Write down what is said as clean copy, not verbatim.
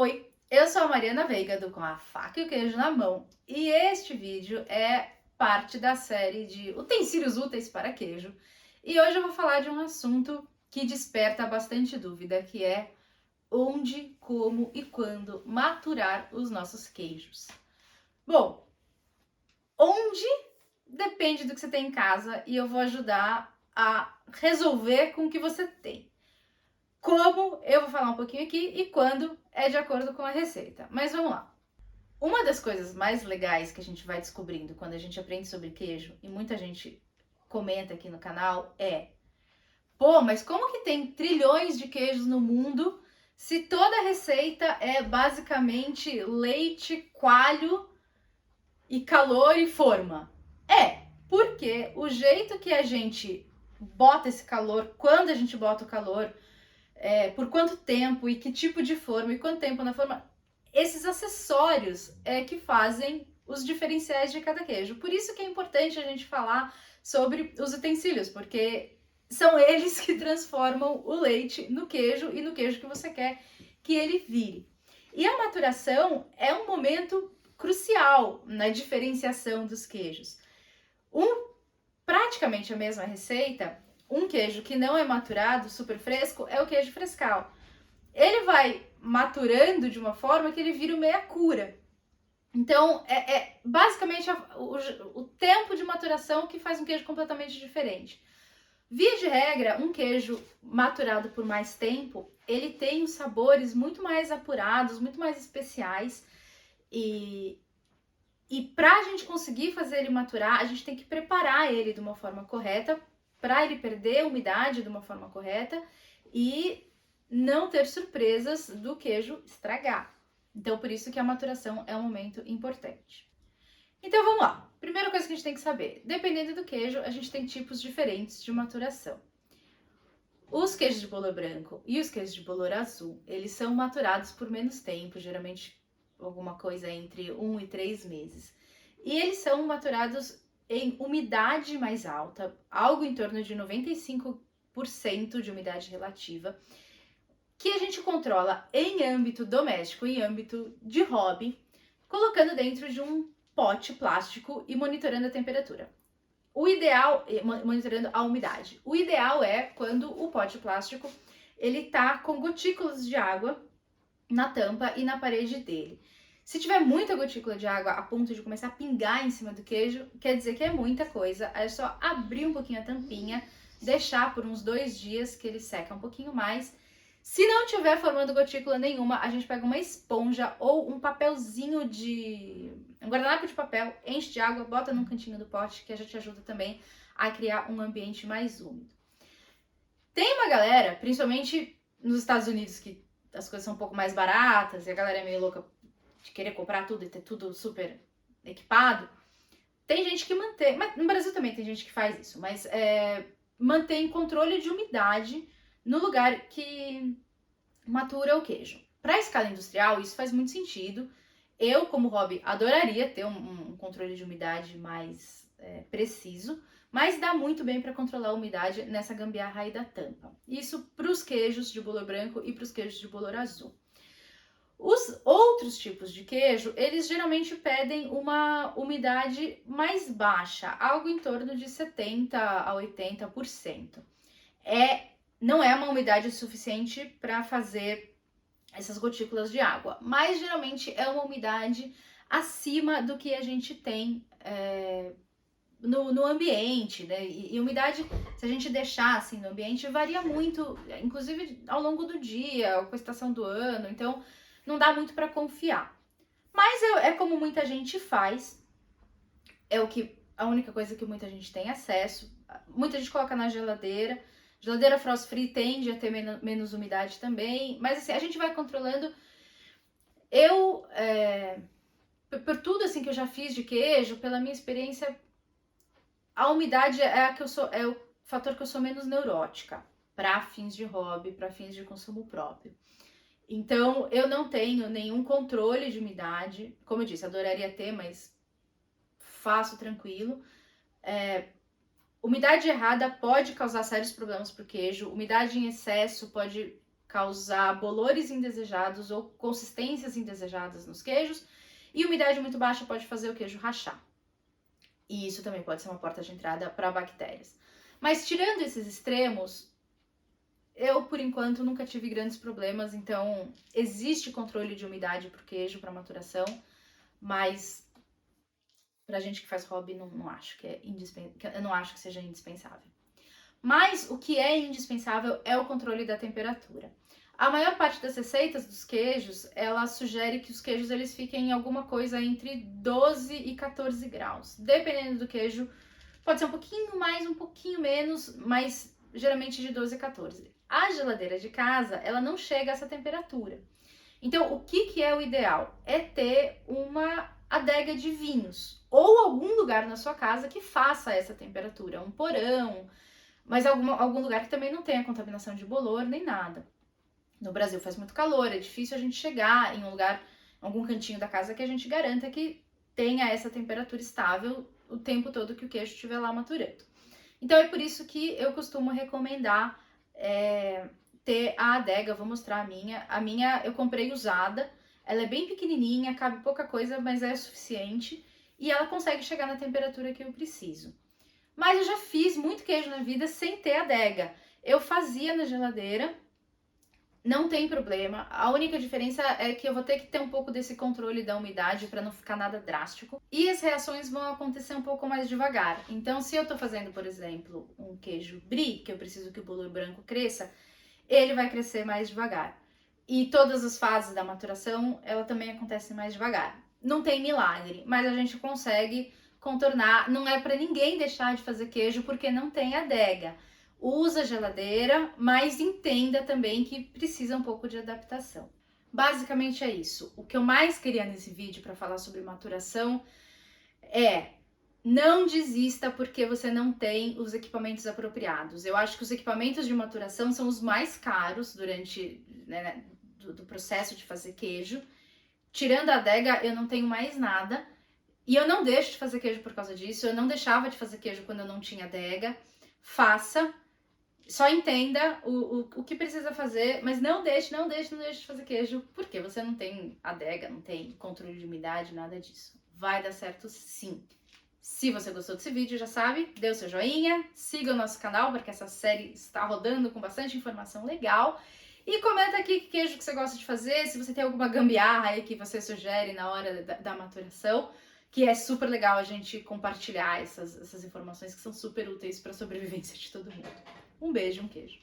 Oi, eu sou a Mariana Veiga do Com a Faca e o Queijo na Mão e este vídeo é parte da série de utensílios úteis para queijo e hoje eu vou falar de um assunto que desperta bastante dúvida, que é onde, como e quando maturar os nossos queijos. Bom, onde depende do que você tem em casa e eu vou ajudar a resolver com o que você tem. Como eu vou falar um pouquinho aqui e quando é de acordo com a receita. Mas vamos lá. Uma das coisas mais legais que a gente vai descobrindo quando a gente aprende sobre queijo, e muita gente comenta aqui no canal, é: pô, mas como que tem trilhões de queijos no mundo se toda receita é basicamente leite, coalho e calor e forma? Porque o jeito que a gente bota esse calor, quando a gente bota o calor, por quanto tempo e que tipo de forma e quanto tempo na forma, esses acessórios que fazem os diferenciais de cada queijo. Por isso que é importante a gente falar sobre os utensílios, porque são eles que transformam o leite no queijo e no queijo que você quer que ele vire. E a maturação é um momento crucial na diferenciação dos queijos. Praticamente a mesma receita, um queijo que não é maturado, super fresco, é o queijo frescal. Ele vai maturando de uma forma que ele vira o meia cura. Então, basicamente o tempo de maturação que faz um queijo completamente diferente. Via de regra, um queijo maturado por mais tempo, ele tem os sabores muito mais apurados, muito mais especiais. E para a gente conseguir fazer ele maturar, a gente tem que preparar ele de uma forma correta, para ele perder a umidade de uma forma correta e não ter surpresas do queijo estragar. Então, por isso que a maturação é um momento importante. Então, vamos lá. Primeira coisa que a gente tem que saber: dependendo do queijo, a gente tem tipos diferentes de maturação. Os queijos de bolor branco e os queijos de bolor azul, eles são maturados por menos tempo, geralmente alguma coisa entre 1 e 3 meses. E eles são maturados em umidade mais alta, algo em torno de 95% de umidade relativa, que a gente controla em âmbito doméstico e em âmbito de hobby, colocando dentro de um pote plástico e monitorando a temperatura. O ideal, monitorando a umidade. O ideal é quando o pote plástico ele tá com gotículas de água na tampa e na parede dele. Se tiver muita gotícula de água a ponto de começar a pingar em cima do queijo, quer dizer que é muita coisa. Aí é só abrir um pouquinho a tampinha, deixar por uns 2 dias que ele seca um pouquinho mais. Se não tiver formando gotícula nenhuma, a gente pega uma esponja ou um papelzinho um guardanapo de papel, enche de água, bota num cantinho do pote, que a gente ajuda também a criar um ambiente mais úmido. Tem uma galera, principalmente nos Estados Unidos, que as coisas são um pouco mais baratas e a galera é meio louca de querer comprar tudo e ter tudo super equipado. Tem gente que mantém, mas no Brasil também tem gente que faz isso, mas mantém controle de umidade no lugar que matura o queijo. Para a escala industrial, isso faz muito sentido. Eu, como hobby, adoraria ter um controle de umidade mais preciso, mas dá muito bem para controlar a umidade nessa gambiarra aí da tampa. Isso para os queijos de bolor branco e para os queijos de bolor azul. Os outros tipos de queijo, eles geralmente pedem uma umidade mais baixa, algo em torno de 70% a 80%. Não é uma umidade suficiente para fazer essas gotículas de água, mas geralmente é uma umidade acima do que a gente tem no ambiente, né? E umidade, se a gente deixar assim no ambiente, varia muito, inclusive ao longo do dia, com a estação do ano, então não dá muito para confiar. Mas é como muita gente faz, a única coisa que muita gente tem acesso. Muita gente coloca na geladeira. Geladeira frost free tende a ter menos umidade também, mas assim, a gente vai controlando. Por tudo assim que eu já fiz de queijo, pela minha experiência, a umidade é o fator que eu sou menos neurótica para fins de hobby, para fins de consumo próprio. Então, eu não tenho nenhum controle de umidade. Como eu disse, adoraria ter, mas faço tranquilo. Umidade errada pode causar sérios problemas para o queijo. Umidade em excesso pode causar bolores indesejados ou consistências indesejadas nos queijos. E umidade muito baixa pode fazer o queijo rachar. E isso também pode ser uma porta de entrada para bactérias. Mas tirando esses extremos, eu, por enquanto, nunca tive grandes problemas. Então, existe controle de umidade para o queijo, para maturação. Mas, pra gente que faz hobby, não acho que eu não acho que seja indispensável. Mas o que é indispensável é o controle da temperatura. A maior parte das receitas dos queijos, ela sugere que os queijos eles fiquem em alguma coisa entre 12 e 14 graus. Dependendo do queijo, pode ser um pouquinho mais, um pouquinho menos, mas geralmente de 12 a 14. A geladeira de casa, ela não chega a essa temperatura. Então, o que é o ideal? É ter uma adega de vinhos ou algum lugar na sua casa que faça essa temperatura, um porão, mas algum lugar que também não tenha contaminação de bolor nem nada. No Brasil faz muito calor, é difícil a gente chegar em um lugar, algum cantinho da casa que a gente garanta que tenha essa temperatura estável o tempo todo que o queijo estiver lá maturando. Então é por isso que eu costumo recomendar ter a adega. Vou mostrar a minha. A minha eu comprei usada, ela é bem pequenininha, cabe pouca coisa, mas é suficiente e ela consegue chegar na temperatura que eu preciso. Mas eu já fiz muito queijo na vida sem ter adega. Eu fazia na geladeira, não tem problema. A única diferença é que eu vou ter que ter um pouco desse controle da umidade para não ficar nada drástico. E as reações vão acontecer um pouco mais devagar. Então, se eu tô fazendo, por exemplo, um queijo brie, que eu preciso que o bolor branco cresça, ele vai crescer mais devagar. E todas as fases da maturação, ela também acontece mais devagar. Não tem milagre, mas a gente consegue contornar. Não é para ninguém deixar de fazer queijo porque não tem adega. Usa a geladeira, mas entenda também que precisa um pouco de adaptação. Basicamente é isso. O que eu mais queria nesse vídeo para falar sobre maturação é: não desista porque você não tem os equipamentos apropriados. Eu acho que os equipamentos de maturação são os mais caros durante do processo de fazer queijo. Tirando a adega, eu não tenho mais nada. E eu não deixo de fazer queijo por causa disso. Eu não deixava de fazer queijo quando eu não tinha adega. Faça. Só entenda o que precisa fazer, mas não deixe de fazer queijo, porque você não tem adega, não tem controle de umidade, nada disso. Vai dar certo sim. Se você gostou desse vídeo, já sabe, dê o seu joinha, siga o nosso canal, porque essa série está rodando com bastante informação legal. E comenta aqui que queijo que você gosta de fazer, se você tem alguma gambiarra aí que você sugere na hora da maturação, que é super legal a gente compartilhar essas informações que são super úteis para a sobrevivência de todo mundo. Um beijo, um queijo.